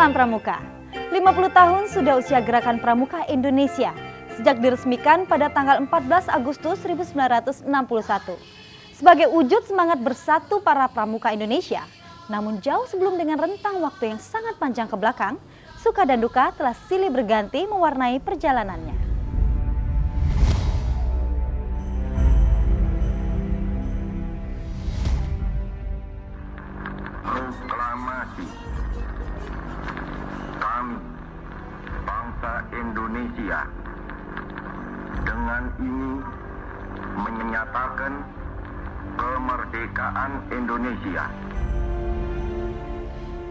Salam Pramuka. 50 tahun sudah usia Gerakan Pramuka Indonesia sejak diresmikan pada tanggal 14 Agustus 1961. Sebagai wujud semangat bersatu para pramuka Indonesia, namun jauh sebelum dengan rentang waktu yang sangat panjang ke belakang, suka dan duka telah silih berganti mewarnai perjalanannya. Proklamasi kami, bangsa Indonesia, dengan ini menyatakan kemerdekaan Indonesia.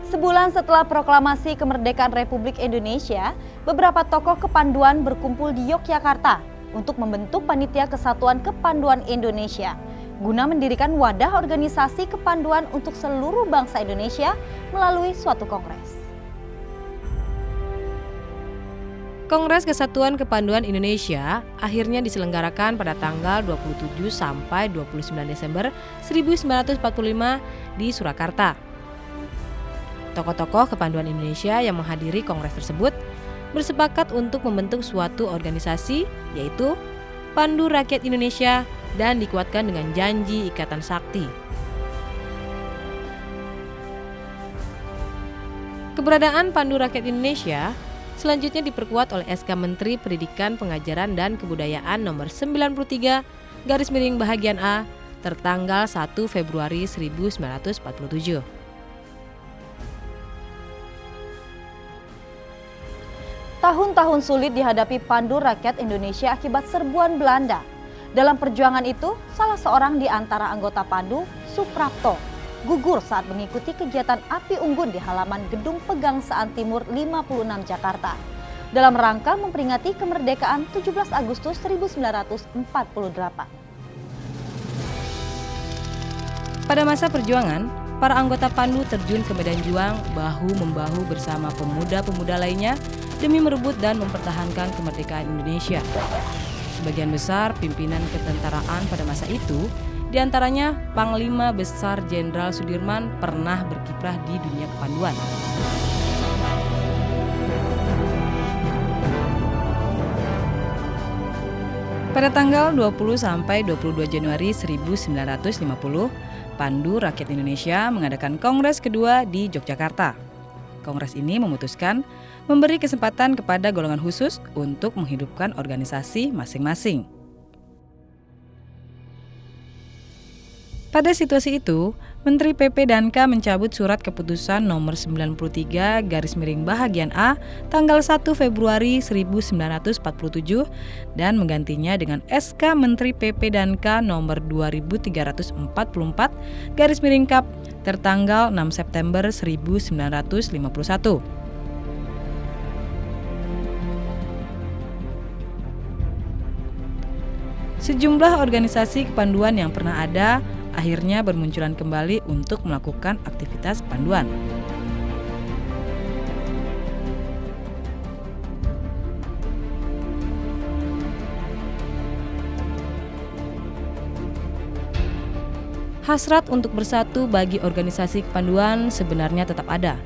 Sebulan setelah proklamasi kemerdekaan Republik Indonesia, beberapa tokoh kepanduan berkumpul di Yogyakarta untuk membentuk Panitia Kesatuan Kepanduan Indonesia guna mendirikan wadah organisasi kepanduan untuk seluruh bangsa Indonesia melalui suatu kongres. Kongres Kesatuan Kepanduan Indonesia akhirnya diselenggarakan pada tanggal 27 sampai 29 Desember 1945 di Surakarta. Tokoh-tokoh kepanduan Indonesia yang menghadiri kongres tersebut bersepakat untuk membentuk suatu organisasi, yaitu Pandu Rakyat Indonesia, dan dikuatkan dengan janji Ikatan Sakti. Keberadaan Pandu Rakyat Indonesia selanjutnya diperkuat oleh SK Menteri Pendidikan, Pengajaran, dan Kebudayaan nomor 93/Bahagian A tertanggal 1 Februari 1947. Tahun-tahun sulit dihadapi Pandu Rakyat Indonesia akibat serbuan Belanda. Dalam perjuangan itu, salah seorang di antara anggota Pandu, Suprapto, gugur saat mengikuti kegiatan api unggun di halaman Gedung Pegangsaan Timur 56 Jakarta dalam rangka memperingati kemerdekaan 17 Agustus 1948. Pada masa perjuangan, para anggota Pandu terjun ke medan juang bahu-membahu bersama pemuda-pemuda lainnya demi merebut dan mempertahankan kemerdekaan Indonesia. Sebagian besar pimpinan ketentaraan pada masa itu, diantaranya Panglima Besar Jenderal Sudirman, pernah berkiprah di dunia kepanduan. Pada tanggal 20 sampai 22 Januari 1950, Pandu Rakyat Indonesia mengadakan kongres kedua di Yogyakarta. Kongres ini memutuskan memberi kesempatan kepada golongan khusus untuk menghidupkan organisasi masing-masing. Pada situasi itu, Menteri PP dan K mencabut surat keputusan nomor 93/Bahagian A tanggal 1 Februari 1947 dan menggantinya dengan SK Menteri PP dan K nomor 2344/Kap tertanggal 6 September 1951. Sejumlah organisasi kepanduan yang pernah ada akhirnya bermunculan kembali untuk melakukan aktivitas kepanduan. Hasrat untuk bersatu bagi organisasi kepanduan sebenarnya tetap ada,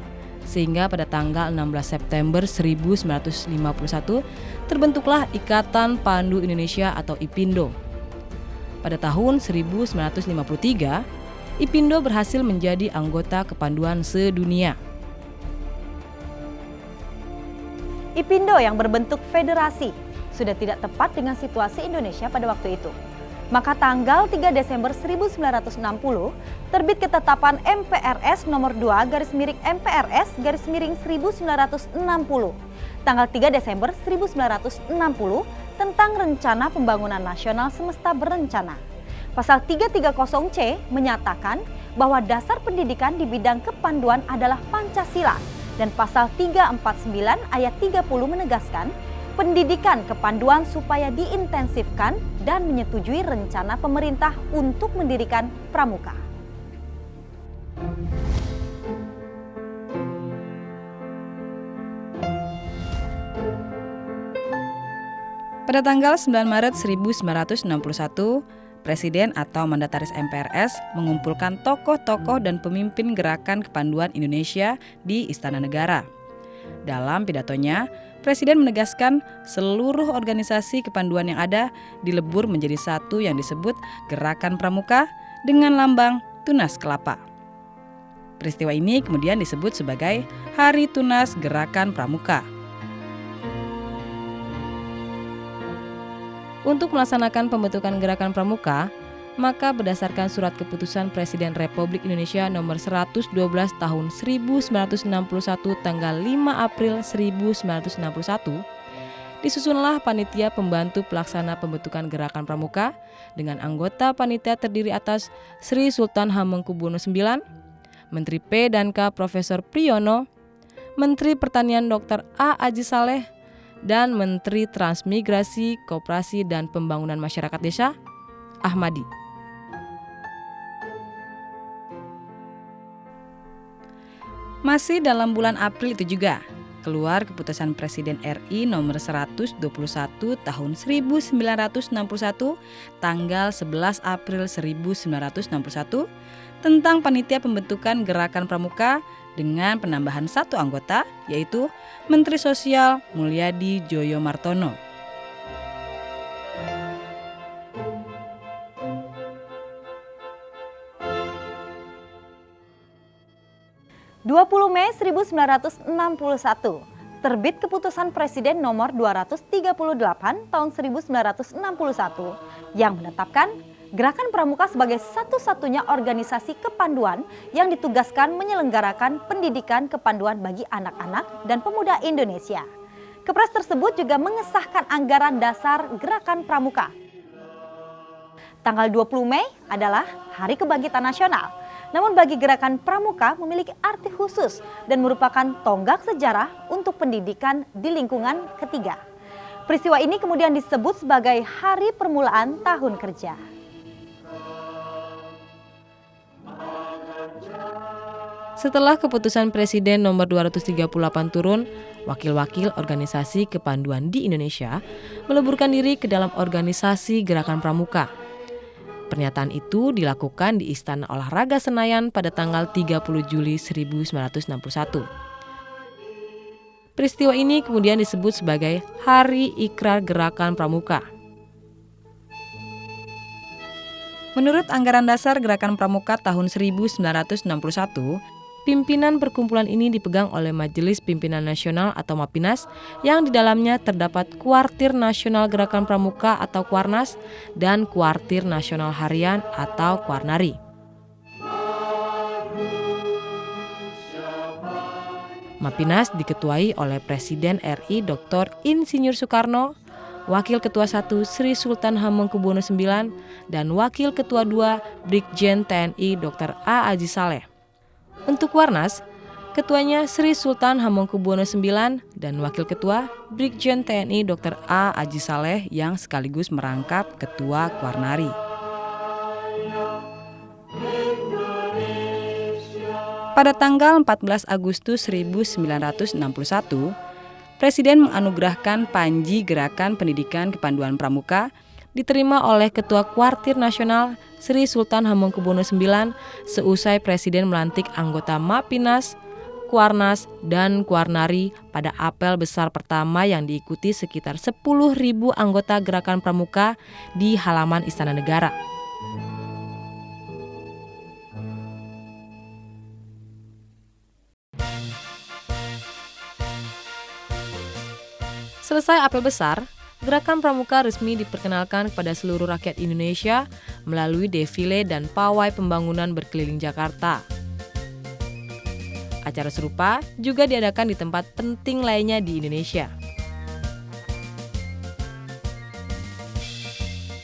sehingga pada tanggal 16 September 1951 terbentuklah Ikatan Pandu Indonesia atau IPINDO. Pada tahun 1953, IPINDO berhasil menjadi anggota kepanduan sedunia. IPINDO yang berbentuk federasi sudah tidak tepat dengan situasi Indonesia pada waktu itu. Maka tanggal 3 Desember 1960 terbit ketetapan MPRS nomor 2/MPRS/1960 tanggal 3 Desember 1960 tentang Rencana Pembangunan Nasional Semesta Berencana. Pasal 330C menyatakan bahwa dasar pendidikan di bidang kepanduan adalah Pancasila dan pasal 349 ayat 30 menegaskan pendidikan kepanduan supaya diintensifkan dan menyetujui rencana pemerintah untuk mendirikan pramuka. Pada tanggal 9 Maret 1961, Presiden atau Mandataris MPRS mengumpulkan tokoh-tokoh dan pemimpin gerakan kepanduan Indonesia di Istana Negara. Dalam pidatonya, Presiden menegaskan seluruh organisasi kepanduan yang ada dilebur menjadi satu yang disebut Gerakan Pramuka dengan lambang tunas kelapa. Peristiwa ini kemudian disebut sebagai Hari Tunas Gerakan Pramuka. Untuk melaksanakan pembentukan Gerakan Pramuka, maka berdasarkan surat keputusan Presiden Republik Indonesia nomor 112 tahun 1961 tanggal 5 April 1961, disusunlah panitia pembantu pelaksana pembentukan Gerakan Pramuka dengan anggota panitia terdiri atas Sri Sultan Hamengkubuwono IX, Menteri P dan K Profesor Priyono, Menteri Pertanian Dr. A. Aji Saleh, dan Menteri Transmigrasi, Koperasi dan Pembangunan Masyarakat Desa, Ahmadi. Masih dalam bulan April itu juga, keluar keputusan Presiden RI nomor 121 tahun 1961 tanggal 11 April 1961 tentang panitia pembentukan Gerakan Pramuka dengan penambahan satu anggota, yaitu Menteri Sosial Mulyadi Joyo Martono. 20 Mei 1961, terbit Keputusan Presiden nomor 238 tahun 1961 yang menetapkan Gerakan Pramuka sebagai satu-satunya organisasi kepanduan yang ditugaskan menyelenggarakan pendidikan kepanduan bagi anak-anak dan pemuda Indonesia. Kepres tersebut juga mengesahkan anggaran dasar Gerakan Pramuka. Tanggal 20 Mei adalah Hari Kebangkitan Nasional. Namun bagi Gerakan Pramuka memiliki arti khusus dan merupakan tonggak sejarah untuk pendidikan di lingkungan ketiga. Peristiwa ini kemudian disebut sebagai Hari Permulaan Tahun Kerja. Setelah keputusan Presiden nomor 238 turun, wakil-wakil organisasi kepanduan di Indonesia meleburkan diri ke dalam organisasi Gerakan Pramuka. Pernyataan itu dilakukan di Istana Olahraga Senayan pada tanggal 30 Juli 1961. Peristiwa ini kemudian disebut sebagai Hari Ikrar Gerakan Pramuka. Menurut anggaran dasar Gerakan Pramuka tahun 1961, pimpinan perkumpulan ini dipegang oleh Majelis Pimpinan Nasional atau MAPINAS yang di dalamnya terdapat Kuartir Nasional Gerakan Pramuka atau Kuarnas dan Kuartir Nasional Harian atau Kuarnari. MAPINAS diketuai oleh Presiden RI Dr. Insinyur Soekarno, Wakil Ketua 1 Sri Sultan Hamengkubuwono IX, dan Wakil Ketua 2 Brigjen TNI Dr. A. Aji Saleh. Untuk Kuarnas, ketuanya Sri Sultan Hamengkubuwono IX dan Wakil Ketua Brigjen TNI Dr. A. Aji Saleh yang sekaligus merangkap Ketua Kuarnari. Pada tanggal 14 Agustus 1961, Presiden menganugerahkan Panji Gerakan Pendidikan Kepanduan Pramuka diterima oleh Ketua Kuartir Nasional Sri Sultan Hamengkubuwono IX seusai Presiden melantik anggota MAPINAS, Kuarnas, dan Kuarnari pada apel besar pertama yang diikuti sekitar 10.000 anggota Gerakan Pramuka di halaman Istana Negara. Selesai apel besar, Gerakan Pramuka resmi diperkenalkan kepada seluruh rakyat Indonesia melalui defile dan pawai pembangunan berkeliling Jakarta. Acara serupa juga diadakan di tempat penting lainnya di Indonesia.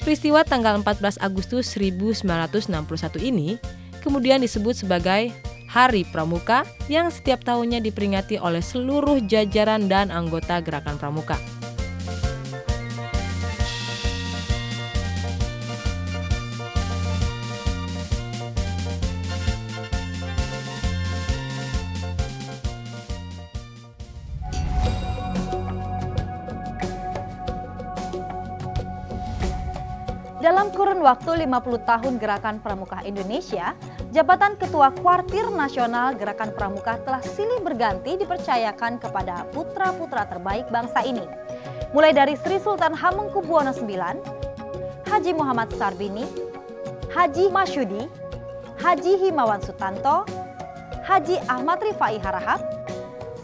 Peristiwa tanggal 14 Agustus 1961 ini kemudian disebut sebagai Hari Pramuka yang setiap tahunnya diperingati oleh seluruh jajaran dan anggota Gerakan Pramuka. Dalam kurun waktu 50 tahun Gerakan Pramuka Indonesia, jabatan Ketua Kuartir Nasional Gerakan Pramuka telah silih berganti dipercayakan kepada putra-putra terbaik bangsa ini. Mulai dari Sri Sultan Hamengkubuwono IX, Haji Muhammad Sarbini, Haji Masyudi, Haji Himawan Sutanto, Haji Ahmad Rifai Harahap,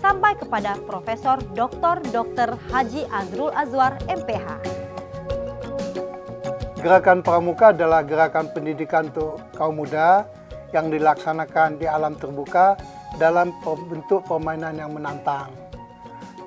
sampai kepada Profesor Dr. Haji Azrul Azwar MPH. Gerakan Pramuka adalah gerakan pendidikan untuk kaum muda yang dilaksanakan di alam terbuka dalam bentuk permainan yang menantang.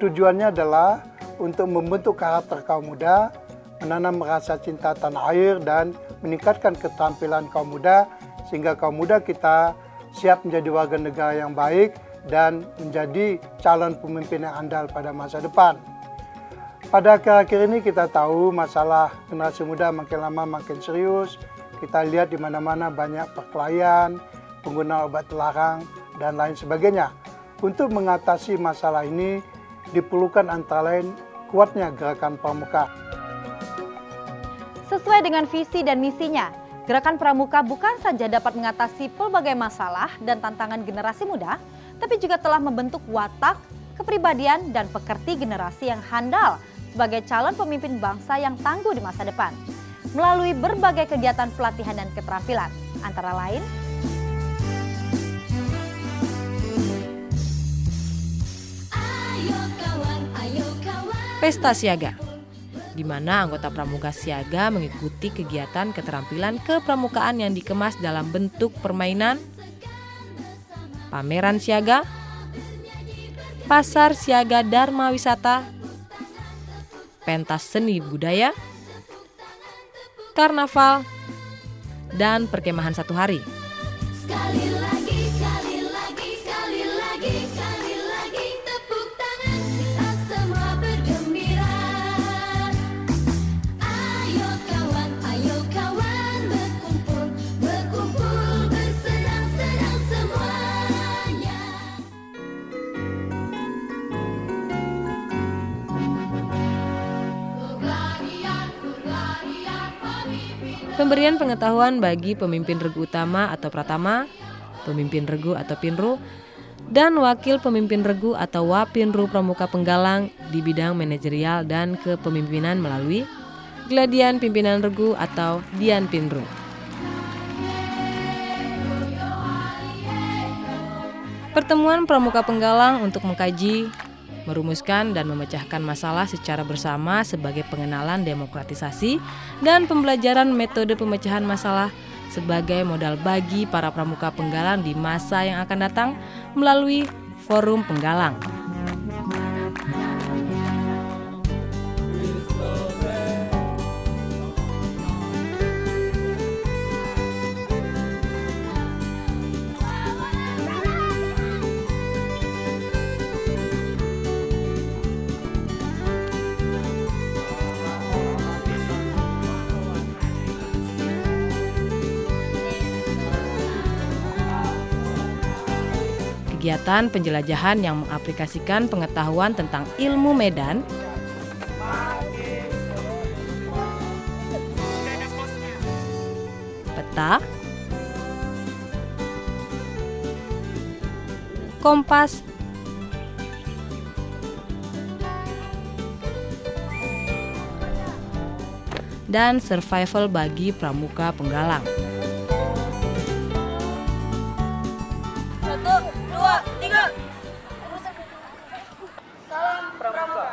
Tujuannya adalah untuk membentuk karakter kaum muda, menanam rasa cinta tanah air, dan meningkatkan keterampilan kaum muda sehingga kaum muda kita siap menjadi warga negara yang baik dan menjadi calon pemimpin yang andal pada masa depan. Pada akhir-akhir ini kita tahu masalah generasi muda makin lama makin serius. Kita lihat di mana-mana banyak perkelahian, penggunaan obat terlarang, dan lain sebagainya. Untuk mengatasi masalah ini diperlukan antara lain kuatnya Gerakan Pramuka. Sesuai dengan visi dan misinya, Gerakan Pramuka bukan saja dapat mengatasi pelbagai masalah dan tantangan generasi muda, tapi juga telah membentuk watak, kepribadian, dan pekerti generasi yang handal sebagai calon pemimpin bangsa yang tangguh di masa depan. Melalui berbagai kegiatan pelatihan dan keterampilan, antara lain Pesta Siaga, di mana anggota Pramuka Siaga mengikuti kegiatan keterampilan kepramukaan yang dikemas dalam bentuk permainan, pameran siaga, pasar siaga Dharma Wisata, pentas seni budaya, karnaval, dan perkemahan satu hari. Sekali lagi, tepuk tangan, kita semua bergembira. Ayo kawan, berkumpul, bersenang-senang semuanya. Pemberian pengetahuan bagi pemimpin regu utama atau pratama, pemimpin regu atau pinru, dan wakil pemimpin regu atau wapinru Pramuka Penggalang di bidang manajerial dan kepemimpinan melalui Gladian Pimpinan Regu atau Dian Pinru. Pertemuan Pramuka Penggalang untuk mengkaji, merumuskan dan memecahkan masalah secara bersama sebagai pengenalan demokratisasi dan pembelajaran metode pemecahan masalah sebagai modal bagi para pramuka penggalang di masa yang akan datang melalui Forum Penggalang. Kegiatan penjelajahan yang mengaplikasikan pengetahuan tentang ilmu medan, peta, kompas, dan survival bagi pramuka penggalang. 1, 2, 3. Salam Pramuka.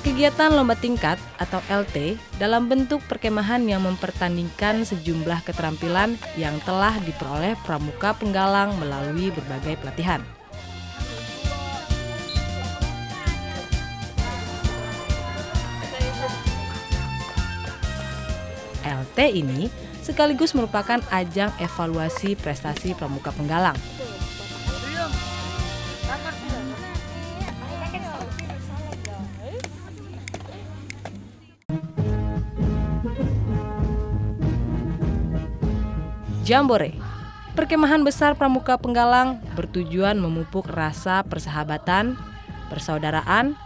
Kegiatan lomba tingkat atau LT dalam bentuk perkemahan yang mempertandingkan sejumlah keterampilan yang telah diperoleh pramuka penggalang melalui berbagai pelatihan. LT ini sekaligus merupakan ajang evaluasi prestasi pramuka penggalang. Jambore, perkemahan besar pramuka penggalang bertujuan memupuk rasa persahabatan, persaudaraan,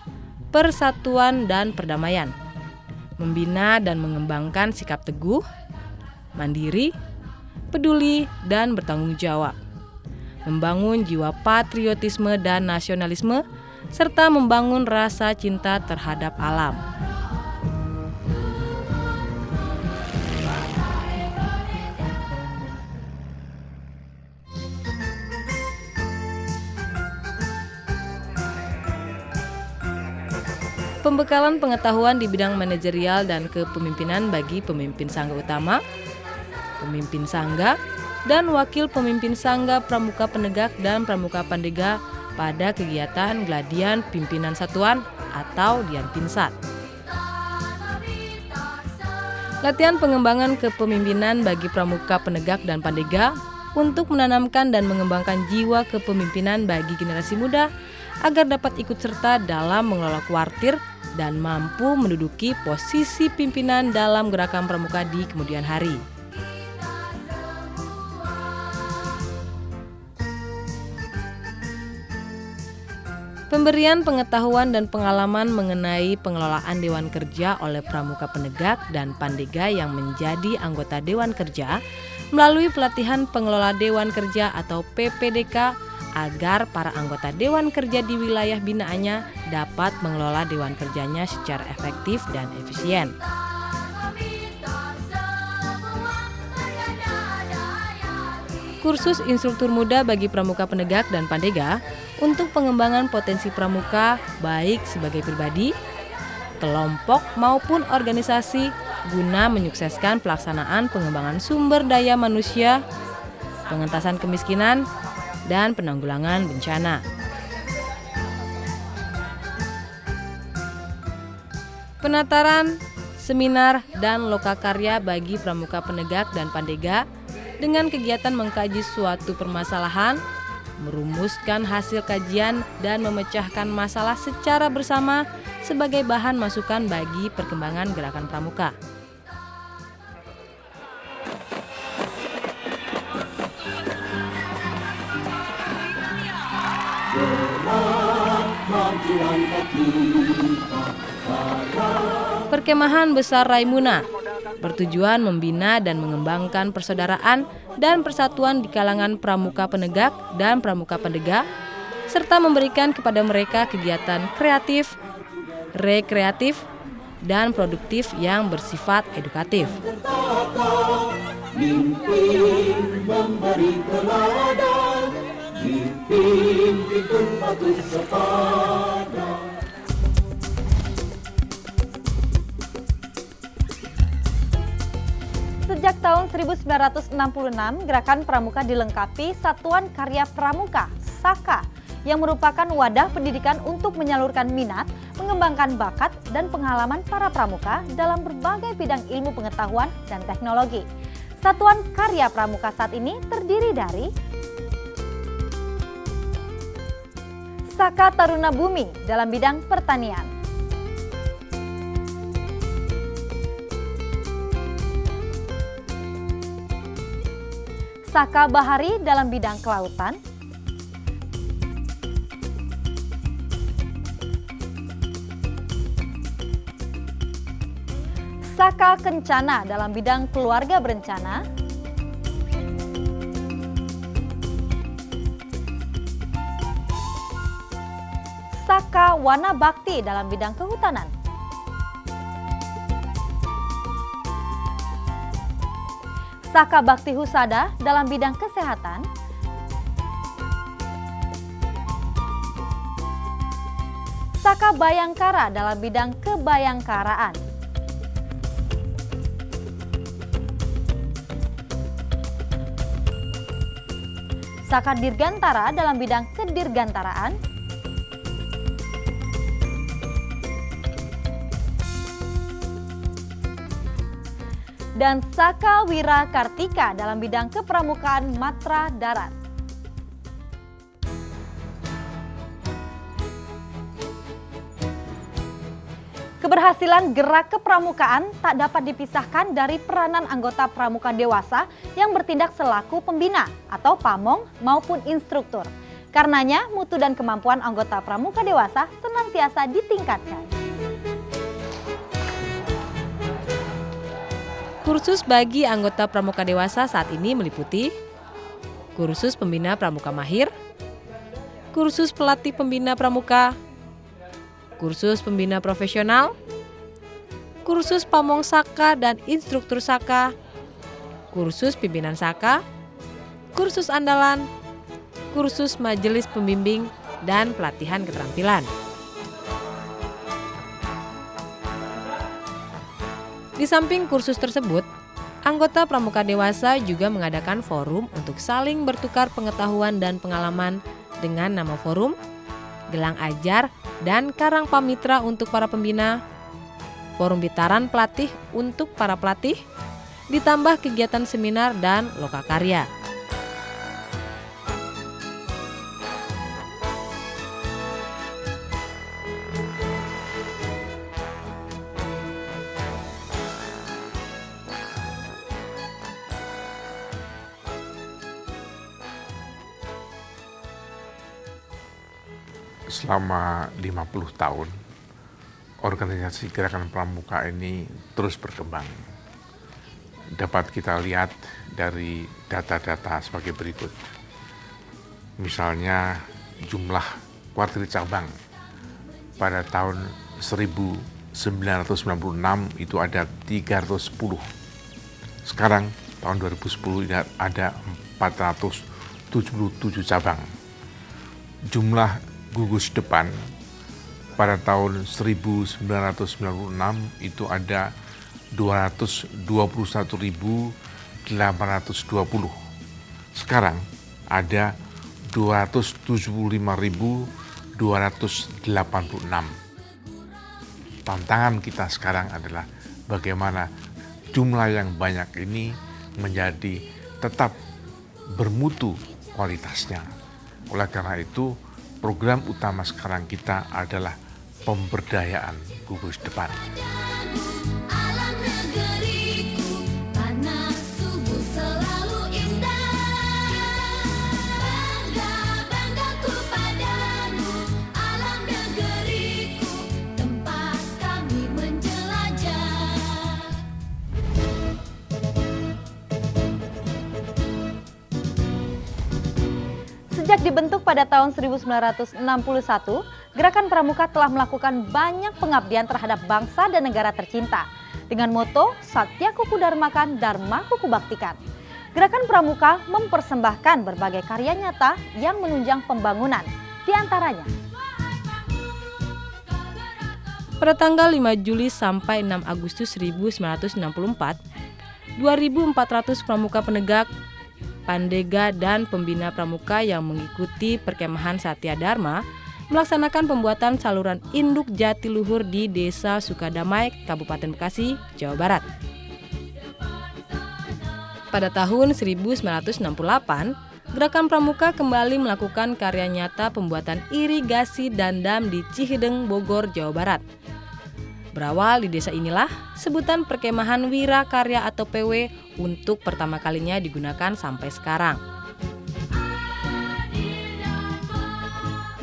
persatuan dan perdamaian. Membina dan mengembangkan sikap teguh, mandiri, peduli dan bertanggung jawab. Membangun jiwa patriotisme dan nasionalisme serta membangun rasa cinta terhadap alam. Pembekalan pengetahuan di bidang manajerial dan kepemimpinan bagi pemimpin Sangga Utama, pemimpin Sangga, dan wakil pemimpin Sangga Pramuka Penegak dan Pramuka Pandega pada kegiatan Gladian Pimpinan Satuan atau Dian Pinsat. Latihan pengembangan kepemimpinan bagi Pramuka Penegak dan Pandega untuk menanamkan dan mengembangkan jiwa kepemimpinan bagi generasi muda agar dapat ikut serta dalam mengelola kuartir dan mampu menduduki posisi pimpinan dalam gerakan pramuka di kemudian hari. Pemberian pengetahuan dan pengalaman mengenai pengelolaan Dewan Kerja oleh Pramuka Penegak dan Pandega yang menjadi anggota Dewan Kerja melalui pelatihan pengelola Dewan Kerja atau PPDK agar para anggota Dewan Kerja di wilayah binaannya dapat mengelola Dewan Kerjanya secara efektif dan efisien. Kursus instruktur muda bagi Pramuka Penegak dan Pandega untuk pengembangan potensi pramuka baik sebagai pribadi, kelompok maupun organisasi guna menyukseskan pelaksanaan pengembangan sumber daya manusia, pengentasan kemiskinan, dan penanggulangan bencana. Penataran, seminar, dan lokakarya bagi Pramuka Penegak dan Pandega dengan kegiatan mengkaji suatu permasalahan, merumuskan hasil kajian, dan memecahkan masalah secara bersama sebagai bahan masukan bagi perkembangan gerakan pramuka. Perkemahan Besar Raimuna bertujuan membina dan mengembangkan persaudaraan dan persatuan di kalangan pramuka penegak dan pramuka pandega, serta memberikan kepada mereka kegiatan kreatif, rekreatif, dan produktif yang bersifat edukatif. Sejak tahun 1966, Gerakan Pramuka dilengkapi Satuan Karya Pramuka, SAKA, yang merupakan wadah pendidikan untuk menyalurkan minat, mengembangkan bakat, dan pengalaman para pramuka dalam berbagai bidang ilmu pengetahuan dan teknologi. Satuan Karya Pramuka saat ini terdiri dari Saka Taruna Bumi dalam bidang pertanian, Saka Bahari dalam bidang kelautan, Saka Kencana dalam bidang keluarga berencana, Saka Wana Bakti dalam bidang kehutanan, Saka Bakti Husada dalam bidang kesehatan, Saka Bayangkara dalam bidang kebayangkaraan, Saka Dirgantara dalam bidang kedirgantaraan, dan Saka Wira Kartika dalam bidang kepramukaan matra darat. Keberhasilan gerak kepramukaan tak dapat dipisahkan dari peranan anggota pramuka dewasa yang bertindak selaku pembina atau pamong maupun instruktur. Karenanya, mutu dan kemampuan anggota pramuka dewasa senantiasa ditingkatkan. Kursus bagi anggota pramuka dewasa saat ini meliputi kursus pembina pramuka mahir, kursus pelatih pembina pramuka, kursus pembina profesional, kursus pamong saka dan instruktur saka, kursus pimpinan saka, kursus andalan, kursus majelis pembimbing, dan pelatihan keterampilan. Di samping kursus tersebut, anggota pramuka dewasa juga mengadakan forum untuk saling bertukar pengetahuan dan pengalaman dengan nama forum, gelang ajar, dan karang pamitra untuk para pembina, forum bitaran pelatih untuk para pelatih, ditambah kegiatan seminar dan lokakarya. Selama 50 tahun, organisasi Gerakan Pramuka ini terus berkembang. Dapat kita lihat dari data-data sebagai berikut. Misalnya jumlah kuartir cabang pada tahun 1996 itu ada 310. Sekarang tahun 2010 ada 477 cabang. Jumlah gugus depan pada tahun 1996 itu ada 221.820. Sekarang ada 275.286. Tantangan kita sekarang adalah bagaimana jumlah yang banyak ini menjadi tetap bermutu kualitasnya. Oleh karena itu, program utama sekarang kita adalah pemberdayaan gugus depan. Alam negeriku, tanah subur selalu indah. Bangga-banggaku padamu, alam negeriku, tempat kami menjelajah. Sejak dibentuk pada tahun 1961, Gerakan Pramuka telah melakukan banyak pengabdian terhadap bangsa dan negara tercinta. Dengan moto Satya Kuku Dharmakan, Dharma Kuku Baktikan. Gerakan Pramuka mempersembahkan berbagai karya nyata yang menunjang pembangunan. Di antaranya, pada tanggal 5 Juli sampai 6 Agustus 1964, 2.400 pramuka penegak, pandega, dan pembina pramuka yang mengikuti perkemahan Satya Dharma melaksanakan pembuatan saluran induk jatiluhur di Desa Sukadamai, Kabupaten Bekasi, Jawa Barat. Pada tahun 1968, Gerakan Pramuka kembali melakukan karya nyata pembuatan irigasi dan dam di Cihideng, Bogor, Jawa Barat. Berawal di desa inilah, sebutan perkemahan Wira Karya atau PW untuk pertama kalinya digunakan sampai sekarang.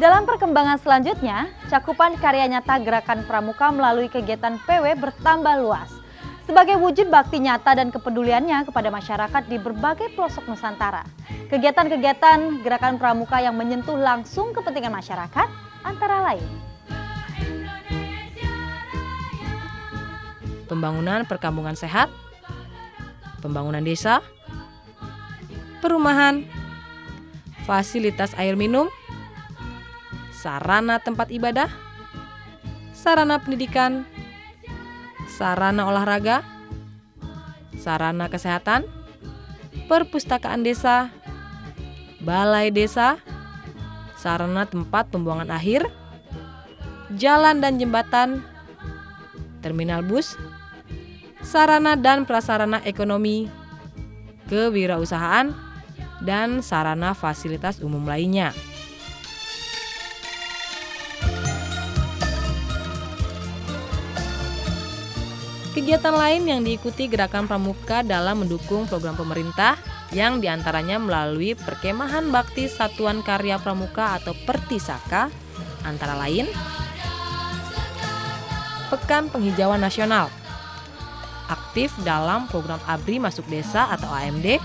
dalam perkembangan selanjutnya, cakupan karya nyata Gerakan Pramuka melalui kegiatan PW bertambah luas. Sebagai wujud bakti nyata dan kepeduliannya kepada masyarakat di berbagai pelosok Nusantara. Kegiatan-kegiatan Gerakan Pramuka yang menyentuh langsung kepentingan masyarakat antara lain pembangunan perkampungan sehat, pembangunan desa, perumahan, fasilitas air minum, sarana tempat ibadah, sarana pendidikan, sarana olahraga, sarana kesehatan, perpustakaan desa, balai desa, sarana tempat pembuangan akhir, jalan dan jembatan, terminal bus, sarana dan prasarana ekonomi, kewirausahaan, dan sarana fasilitas umum lainnya. Kegiatan lain yang diikuti Gerakan Pramuka dalam mendukung program pemerintah yang diantaranya melalui Perkemahan Bakti Satuan Karya Pramuka atau Pertisaka, antara lain Pekan Penghijauan Nasional, aktif dalam program ABRI Masuk Desa atau AMD,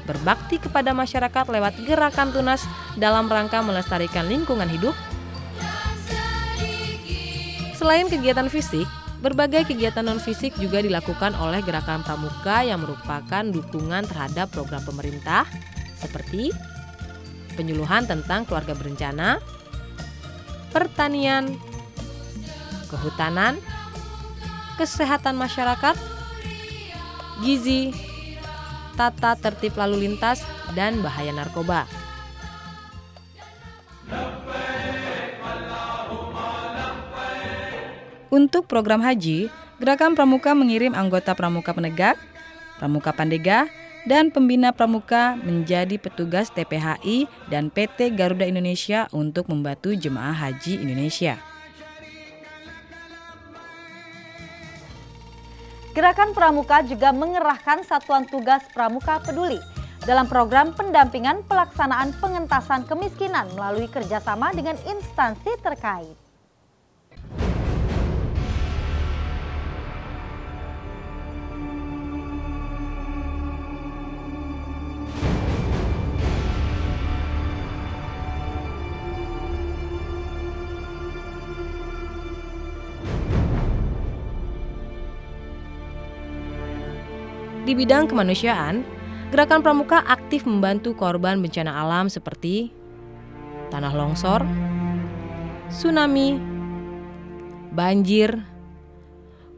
berbakti kepada masyarakat lewat gerakan tunas dalam rangka melestarikan lingkungan hidup. Selain kegiatan fisik, berbagai kegiatan non-fisik juga dilakukan oleh Gerakan Pramuka yang merupakan dukungan terhadap program pemerintah seperti penyuluhan tentang keluarga berencana, pertanian, kehutanan, kesehatan masyarakat, gizi, tata tertib lalu lintas, dan bahaya narkoba. Untuk program haji, Gerakan Pramuka mengirim anggota Pramuka Penegak, Pramuka Pandega, dan Pembina Pramuka menjadi petugas TPHI dan PT Garuda Indonesia untuk membantu jemaah haji Indonesia. Gerakan Pramuka juga mengerahkan Satuan Tugas Pramuka Peduli dalam program pendampingan pelaksanaan pengentasan kemiskinan melalui kerjasama dengan instansi terkait. Di bidang kemanusiaan, Gerakan Pramuka aktif membantu korban bencana alam seperti tanah longsor, tsunami, banjir,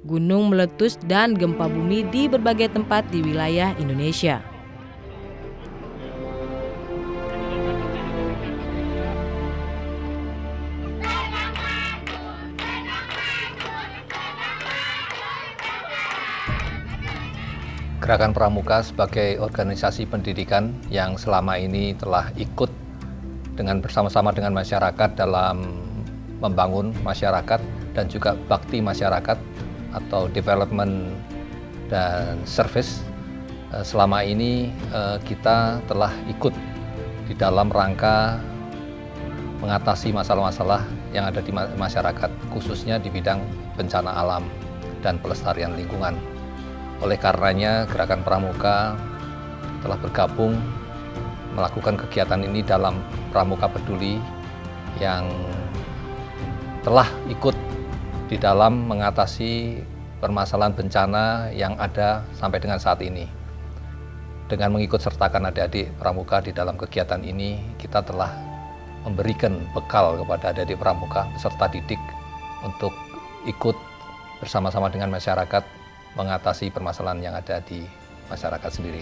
gunung meletus, dan gempa bumi di berbagai tempat di wilayah Indonesia. Gerakan Pramuka sebagai organisasi pendidikan yang selama ini telah ikut dengan bersama-sama dengan masyarakat dalam membangun masyarakat dan juga bakti masyarakat atau development dan service. Selama ini kita telah ikut di dalam rangka mengatasi masalah-masalah yang ada di masyarakat, khususnya di bidang bencana alam dan pelestarian lingkungan. Oleh karenanya, Gerakan Pramuka telah bergabung melakukan kegiatan ini dalam Pramuka Peduli yang telah ikut di dalam mengatasi permasalahan bencana yang ada sampai dengan saat ini. Dengan mengikut sertakan adik-adik Pramuka di dalam kegiatan ini, kita telah memberikan bekal kepada adik-adik Pramuka beserta didik untuk ikut bersama-sama dengan masyarakat mengatasi permasalahan yang ada di masyarakat sendiri.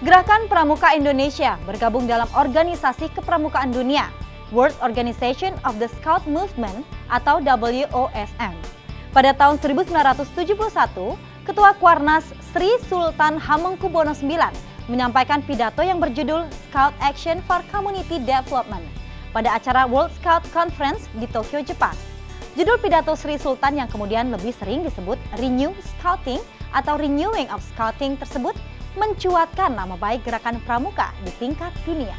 Gerakan Pramuka Indonesia bergabung dalam Organisasi Kepramukaan Dunia, World Organization of the Scout Movement atau WOSM. Pada tahun 1971, Ketua Kuarnas Sri Sultan Hamengkubuwono IX menyampaikan pidato yang berjudul Scout Action for Community Development pada acara World Scout Conference di Tokyo, Jepang. Judul pidato Sri Sultan yang kemudian lebih sering disebut Renew Scouting atau Renewing of Scouting tersebut mencuatkan nama baik Gerakan Pramuka di tingkat dunia.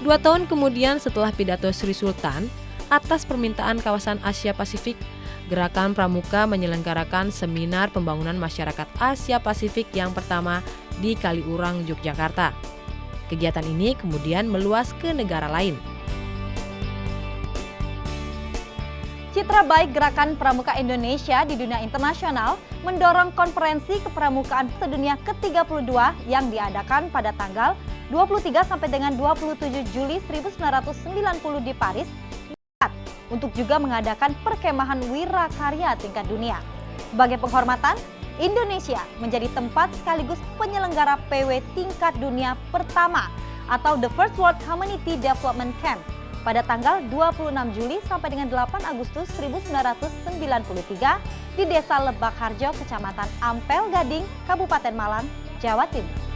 2 tahun kemudian setelah pidato Sri Sultan, atas permintaan kawasan Asia Pasifik, Gerakan Pramuka menyelenggarakan seminar pembangunan masyarakat Asia Pasifik yang pertama di Kaliurang, Yogyakarta. Kegiatan ini kemudian meluas ke negara lain. Citra baik Gerakan Pramuka Indonesia di dunia internasional mendorong konferensi kepramukaan sedunia ke-32 yang diadakan pada tanggal 23 sampai dengan 27 Juli 1990 di Paris untuk juga mengadakan perkemahan wirakarya tingkat dunia. Sebagai penghormatan, Indonesia menjadi tempat sekaligus penyelenggara PW tingkat dunia pertama atau The First World Community Development Camp pada tanggal 26 Juli sampai dengan 8 Agustus 1993 di Desa Lebak Harjo, Kecamatan Ampel Gading, Kabupaten Malang, Jawa Timur.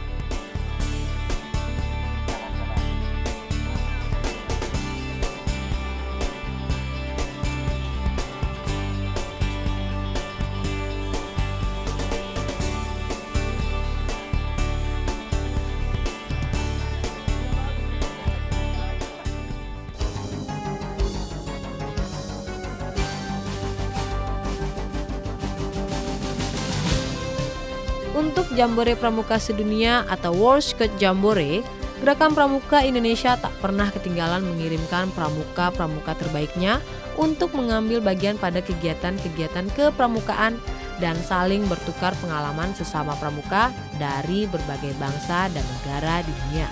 Untuk Jambore Pramuka Sedunia atau World Scout Jambore, Gerakan Pramuka Indonesia tak pernah ketinggalan mengirimkan pramuka-pramuka terbaiknya untuk mengambil bagian pada kegiatan-kegiatan kepramukaan dan saling bertukar pengalaman sesama pramuka dari berbagai bangsa dan negara di dunia.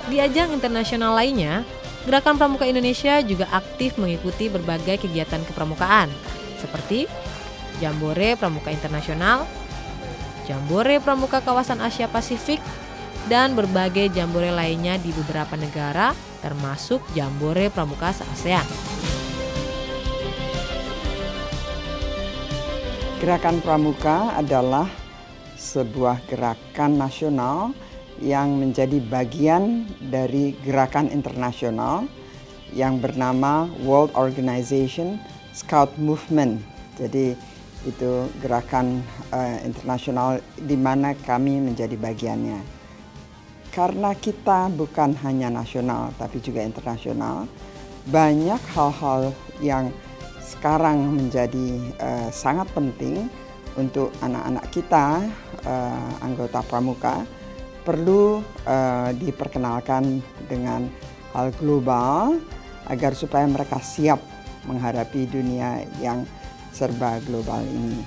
Di ajang internasional lainnya, Gerakan Pramuka Indonesia juga aktif mengikuti berbagai kegiatan kepramukaan, seperti Jambore Pramuka Internasional, Jambore Pramuka Kawasan Asia Pasifik, dan berbagai jambore lainnya di beberapa negara, termasuk Jambore Pramuka se-ASEAN. Gerakan Pramuka adalah sebuah gerakan nasional yang menjadi bagian dari gerakan internasional yang bernama World Organization Scout Movement. Jadi itu gerakan internasional di mana kami menjadi bagiannya. Karena kita bukan hanya nasional tapi juga internasional, banyak hal-hal yang sekarang menjadi sangat penting untuk anak-anak kita, anggota pramuka, perlu diperkenalkan dengan hal global agar supaya mereka siap menghadapi dunia yang serba global ini.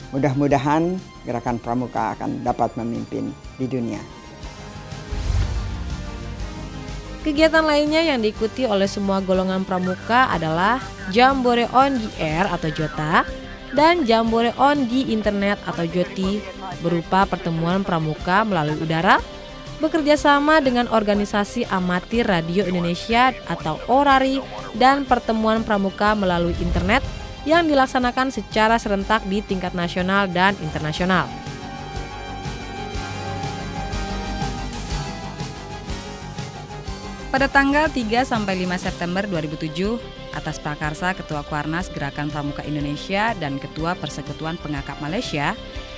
Mudah-mudahan Gerakan Pramuka akan dapat memimpin di dunia. Kegiatan lainnya yang diikuti oleh semua golongan pramuka adalah Jambore on the Air atau JOTA dan Jambore on the Internet atau JOTI, berupa pertemuan pramuka melalui udara, bekerja sama dengan organisasi amatir radio Indonesia atau ORARI, dan pertemuan pramuka melalui internet yang dilaksanakan secara serentak di tingkat nasional dan internasional. Pada tanggal 3-5 September 2007, atas prakarsa Ketua Kuarnas Gerakan Pramuka Indonesia dan Ketua Persekutuan Pengakap Malaysia,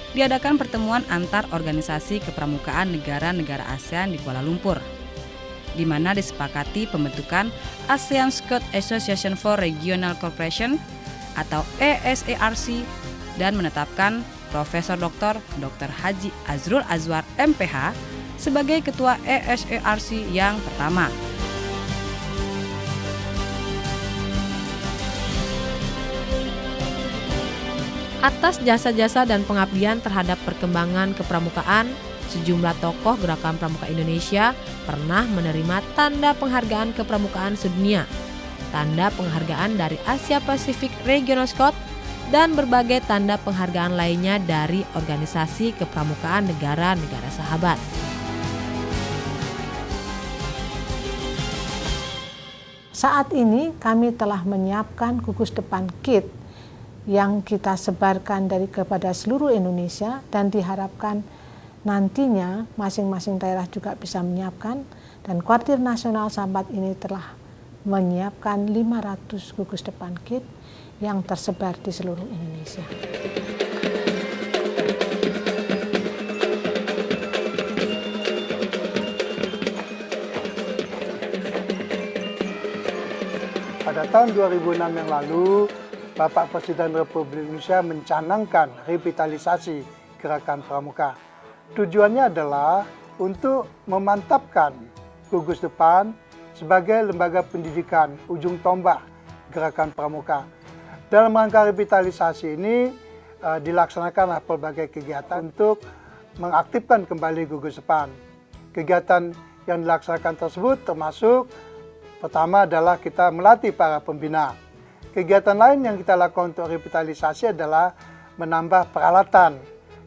diadakan pertemuan antar organisasi kepramukaan negara-negara ASEAN di Kuala Lumpur, di mana disepakati pembentukan ASEAN Scout Association for Regional Cooperation atau ASERC dan menetapkan Profesor Dr. Haji Azrul Azwar MPH sebagai Ketua ASERC yang pertama. Atas jasa-jasa dan pengabdian terhadap perkembangan kepramukaan, sejumlah tokoh Gerakan Pramuka Indonesia pernah menerima tanda penghargaan kepramukaan sedunia, tanda penghargaan dari Asia Pacific Regional Scout, dan berbagai tanda penghargaan lainnya dari organisasi kepramukaan negara-negara sahabat. Saat ini kami telah menyiapkan gugus depan kit yang kita sebarkan kepada seluruh Indonesia, dan diharapkan nantinya masing-masing daerah juga bisa menyiapkan, dan Kuartir Nasional Sahabat ini telah menyiapkan 500 gugus depan kit yang tersebar di seluruh Indonesia. Pada tahun 2006 yang lalu, Bapak Presiden Republik Indonesia mencanangkan revitalisasi Gerakan Pramuka. Tujuannya adalah untuk memantapkan gugus depan sebagai lembaga pendidikan ujung tombak Gerakan Pramuka. Dalam rangka revitalisasi ini dilaksanakan berbagai kegiatan untuk mengaktifkan kembali gugus depan. Kegiatan yang dilaksanakan tersebut termasuk pertama adalah kita melatih para pembina. Kegiatan lain yang kita lakukan untuk revitalisasi adalah menambah peralatan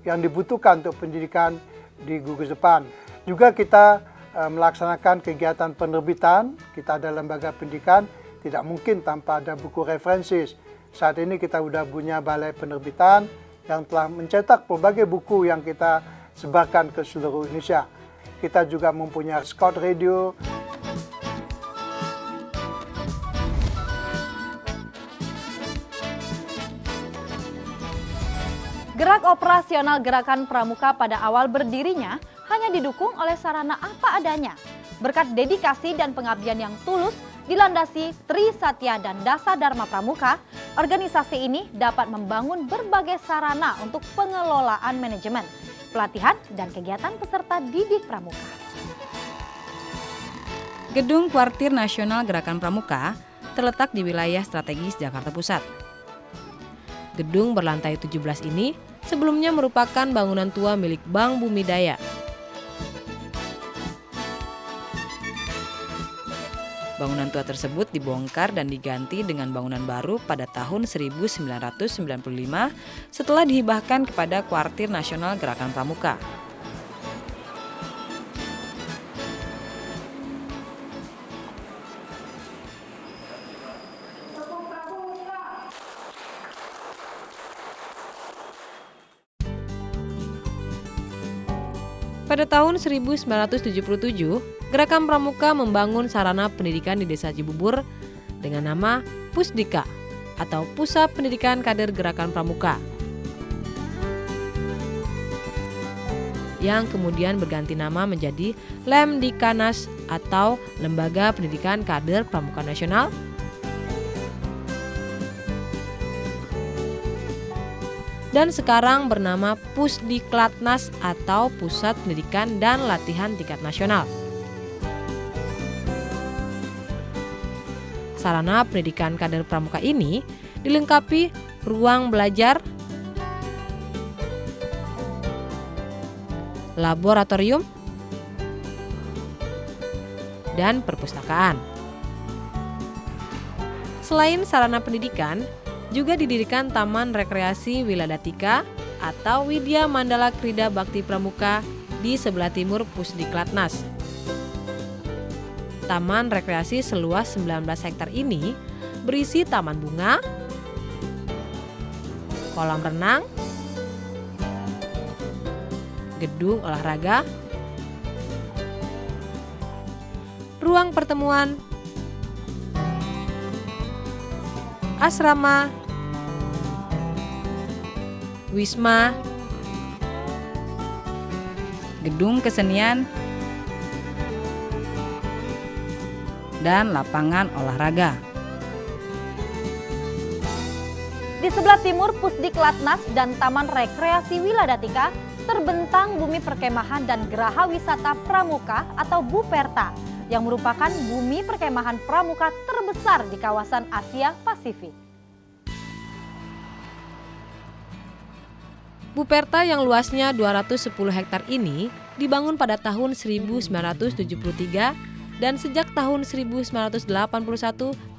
yang dibutuhkan untuk pendidikan di gugus depan. Juga kita melaksanakan kegiatan penerbitan. Kita ada lembaga pendidikan, tidak mungkin tanpa ada buku referensi. Saat ini kita sudah punya balai penerbitan yang telah mencetak berbagai buku yang kita sebarkan ke seluruh Indonesia. Kita juga mempunyai Scout Radio. Gerak operasional Gerakan Pramuka pada awal berdirinya hanya didukung oleh sarana apa adanya. Berkat dedikasi dan pengabdian yang tulus dilandasi Tri Satya dan Dasa Dharma Pramuka, organisasi ini dapat membangun berbagai sarana untuk pengelolaan manajemen, pelatihan, dan kegiatan peserta didik pramuka. Gedung Kuartir Nasional Gerakan Pramuka terletak di wilayah strategis Jakarta Pusat. Gedung berlantai 17 ini sebelumnya merupakan bangunan tua milik Bank Bumi Daya. Bangunan tua tersebut dibongkar dan diganti dengan bangunan baru pada tahun 1995 setelah dihibahkan kepada Kuartir Nasional Gerakan Pramuka. Pada tahun 1977, Gerakan Pramuka membangun sarana pendidikan di Desa Cibubur dengan nama Pusdika atau Pusat Pendidikan Kader Gerakan Pramuka, yang kemudian berganti nama menjadi Lemdikanas atau Lembaga Pendidikan Kader Pramuka Nasional, dan sekarang bernama Pusdiklatnas atau Pusat Pendidikan dan Latihan Tingkat Nasional. Sarana pendidikan kader pramuka ini dilengkapi ruang belajar, laboratorium, dan perpustakaan. Selain sarana pendidikan, juga didirikan Taman Rekreasi Wiladatika atau Widya Mandala Krida Bakti Pramuka di sebelah timur Pusdiklatnas. Taman rekreasi seluas 19 hektar ini berisi taman bunga, kolam renang, gedung olahraga, ruang pertemuan, asrama, wisma, gedung kesenian, dan lapangan olahraga. Di sebelah timur Pusdiklatnas dan Taman Rekreasi Wiladatika terbentang Bumi Perkemahan dan Geraha Wisata Pramuka atau Buperta yang merupakan bumi perkemahan pramuka terbesar di kawasan Asia Pasifik. Buperta yang luasnya 210 hektar ini dibangun pada tahun 1973 dan sejak tahun 1981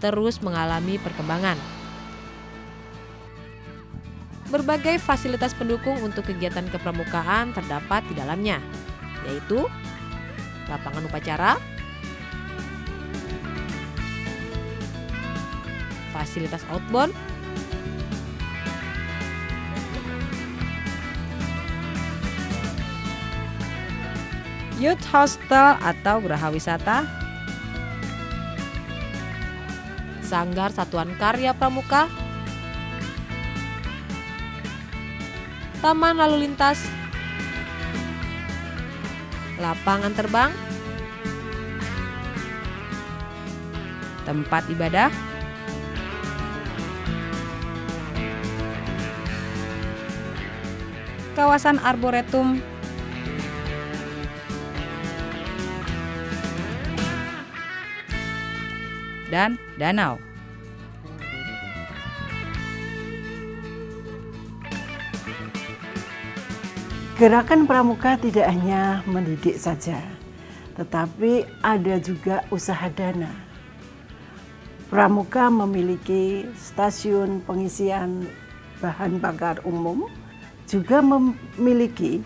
terus mengalami perkembangan. Berbagai fasilitas pendukung untuk kegiatan kepramukaan terdapat di dalamnya, yaitu lapangan upacara, fasilitas outbound, youth hostel atau geraha wisata, sanggar satuan karya pramuka, taman lalu lintas, lapangan terbang, tempat ibadah, kawasan arboretum, dan danau. Gerakan Pramuka tidak hanya mendidik saja, tetapi ada juga usaha dana. Pramuka memiliki stasiun pengisian bahan bakar umum, juga memiliki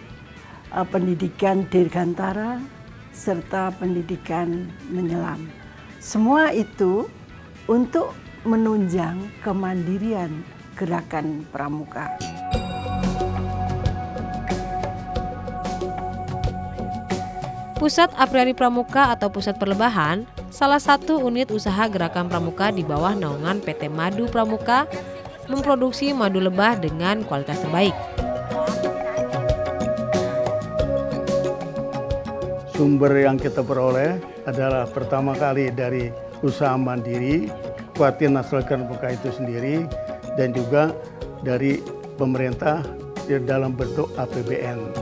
pendidikan dirgantara serta pendidikan menyelam. Semua itu untuk menunjang kemandirian gerakan pramuka. Pusat Apriari Pramuka atau Pusat Perlebahan, salah satu unit usaha gerakan pramuka di bawah naungan PT Madu Pramuka, memproduksi madu lebah dengan kualitas terbaik. Sumber yang kita peroleh adalah pertama kali dari usaha mandiri, Kepatian Nasional Gerakan Pramuka itu sendiri, dan juga dari pemerintah dalam bentuk APBN.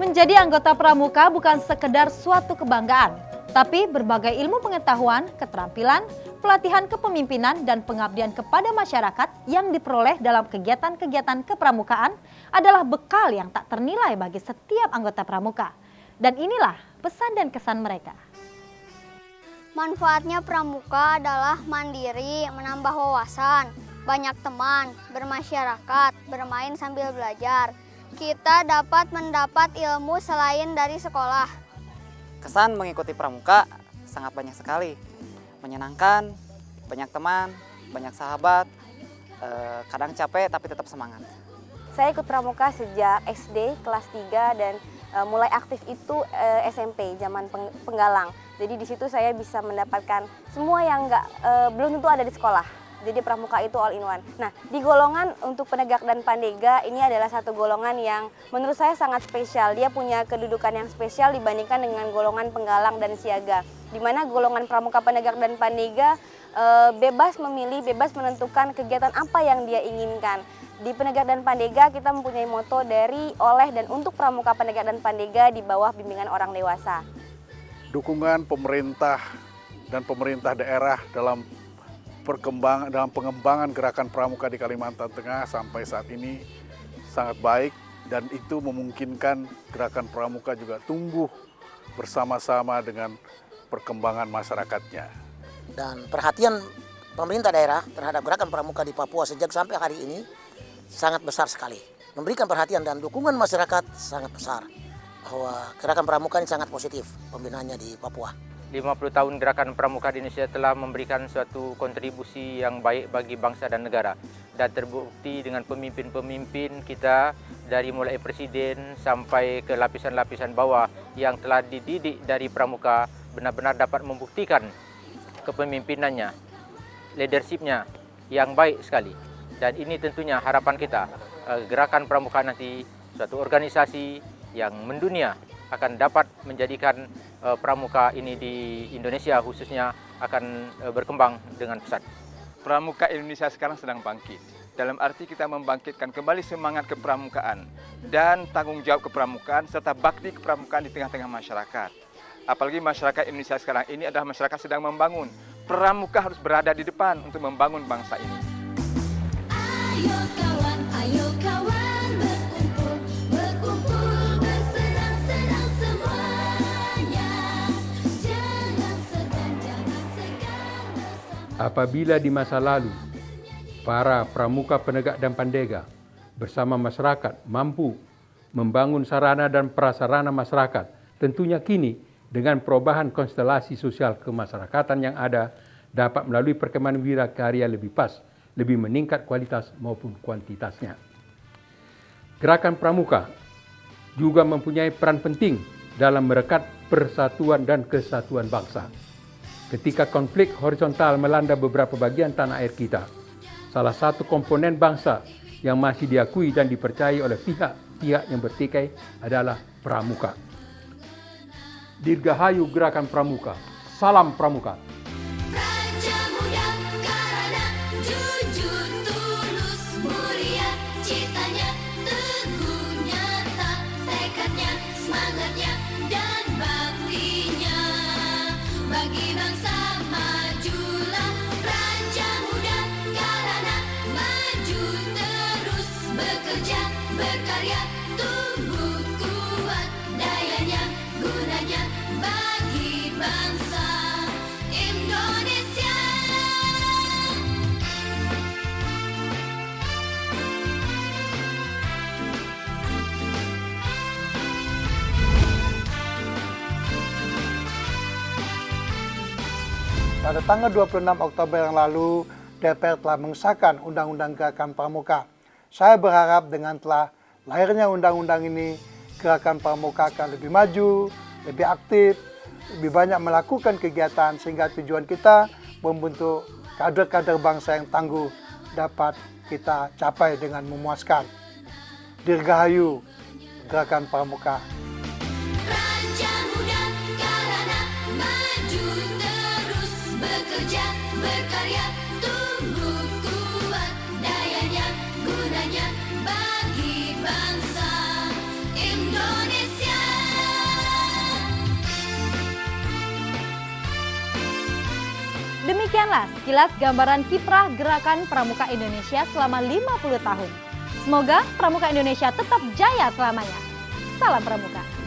Menjadi anggota pramuka bukan sekedar suatu kebanggaan, tapi berbagai ilmu pengetahuan, keterampilan, pelatihan kepemimpinan, dan pengabdian kepada masyarakat yang diperoleh dalam kegiatan-kegiatan kepramukaan adalah bekal yang tak ternilai bagi setiap anggota pramuka. Dan inilah pesan dan kesan mereka. Manfaatnya pramuka adalah mandiri, menambah wawasan, banyak teman, bermasyarakat, bermain sambil belajar. Kita dapat mendapat ilmu selain dari sekolah. Kesan mengikuti pramuka sangat banyak sekali. Menyenangkan, banyak teman, banyak sahabat, kadang capek tapi tetap semangat. Saya ikut pramuka sejak SD kelas 3 dan mulai aktif itu SMP, zaman penggalang. Jadi di situ saya bisa mendapatkan semua yang belum tentu ada di sekolah. Jadi pramuka itu all in one. Nah, di golongan untuk penegak dan pandega ini adalah satu golongan yang menurut saya sangat spesial. Dia punya kedudukan yang spesial dibandingkan dengan golongan penggalang dan siaga. Di mana golongan pramuka, penegak dan pandega bebas memilih, bebas menentukan kegiatan apa yang dia inginkan. Di penegak dan pandega kita mempunyai moto dari, oleh, dan untuk pramuka, penegak dan pandega di bawah bimbingan orang dewasa. Dukungan pemerintah dan pemerintah daerah dalam pengembangan gerakan pramuka di Kalimantan Tengah sampai saat ini sangat baik, dan itu memungkinkan gerakan pramuka juga tumbuh bersama-sama dengan perkembangan masyarakatnya. Dan perhatian pemerintah daerah terhadap gerakan pramuka di Papua sejak sampai hari ini sangat besar sekali. Memberikan perhatian dan dukungan masyarakat sangat besar bahwa gerakan pramuka ini sangat positif pembinaannya di Papua. 50 tahun gerakan pramuka di Indonesia telah memberikan suatu kontribusi yang baik bagi bangsa dan negara, dan terbukti dengan pemimpin-pemimpin kita dari mulai presiden sampai ke lapisan-lapisan bawah yang telah dididik dari pramuka benar-benar dapat membuktikan kepemimpinannya, leadershipnya yang baik sekali. Dan ini tentunya harapan kita, gerakan pramuka nanti suatu organisasi yang mendunia akan dapat menjadikan pramuka ini di Indonesia khususnya akan berkembang dengan pesat. Pramuka Indonesia sekarang sedang bangkit. Dalam arti kita membangkitkan kembali semangat kepramukaan dan tanggung jawab kepramukaan serta bakti kepramukaan di tengah-tengah masyarakat. Apalagi masyarakat Indonesia sekarang ini adalah masyarakat sedang membangun. Pramuka harus berada di depan untuk membangun bangsa ini. Ayo kawan, ayo kawan, berkumpul, berkumpul, bersenang-senang semuanya. Jangan segan bersama. Apabila di masa lalu para pramuka, penegak dan pandega bersama masyarakat mampu membangun sarana dan prasarana masyarakat, tentunya kini dengan perubahan konstelasi sosial kemasyarakatan yang ada dapat melalui perkembangan wirausaha lebih pas, lebih meningkat kualitas maupun kuantitasnya. Gerakan pramuka juga mempunyai peran penting dalam merekat persatuan dan kesatuan bangsa. Ketika konflik horizontal melanda beberapa bagian tanah air kita, salah satu komponen bangsa yang masih diakui dan dipercayai oleh pihak-pihak yang bertikai adalah pramuka. Dirgahayu gerakan pramuka. Salam pramuka. Raja muda karena jujur, tulus, mulia, citanya, teguh, nyata, tekadnya, semangatnya, dan baktinya. Bagi bangsa majulah Raja muda karena maju terus bekerja, berkarya, tumbuh kuat dayanya, gunanya bagi bangsa Indonesia. Pada tanggal 26 Oktober yang lalu, DPR telah mengesahkan Undang-Undang Gerakan Pramuka. Saya berharap dengan telah lahirnya undang-undang ini, Gerakan Pramuka akan lebih maju, lebih aktif, lebih banyak melakukan kegiatan sehingga tujuan kita membentuk kader-kader bangsa yang tangguh dapat kita capai dengan memuaskan. Dirgahayu Gerakan Pramuka. Raja muda bekerja, berkarya, tumbuh kuat dayanya, gunanya bagi bangsa Indonesia. Demikianlah sekilas gambaran kiprah Gerakan Pramuka Indonesia selama 50 tahun. Semoga Pramuka Indonesia tetap jaya selamanya. Salam Pramuka.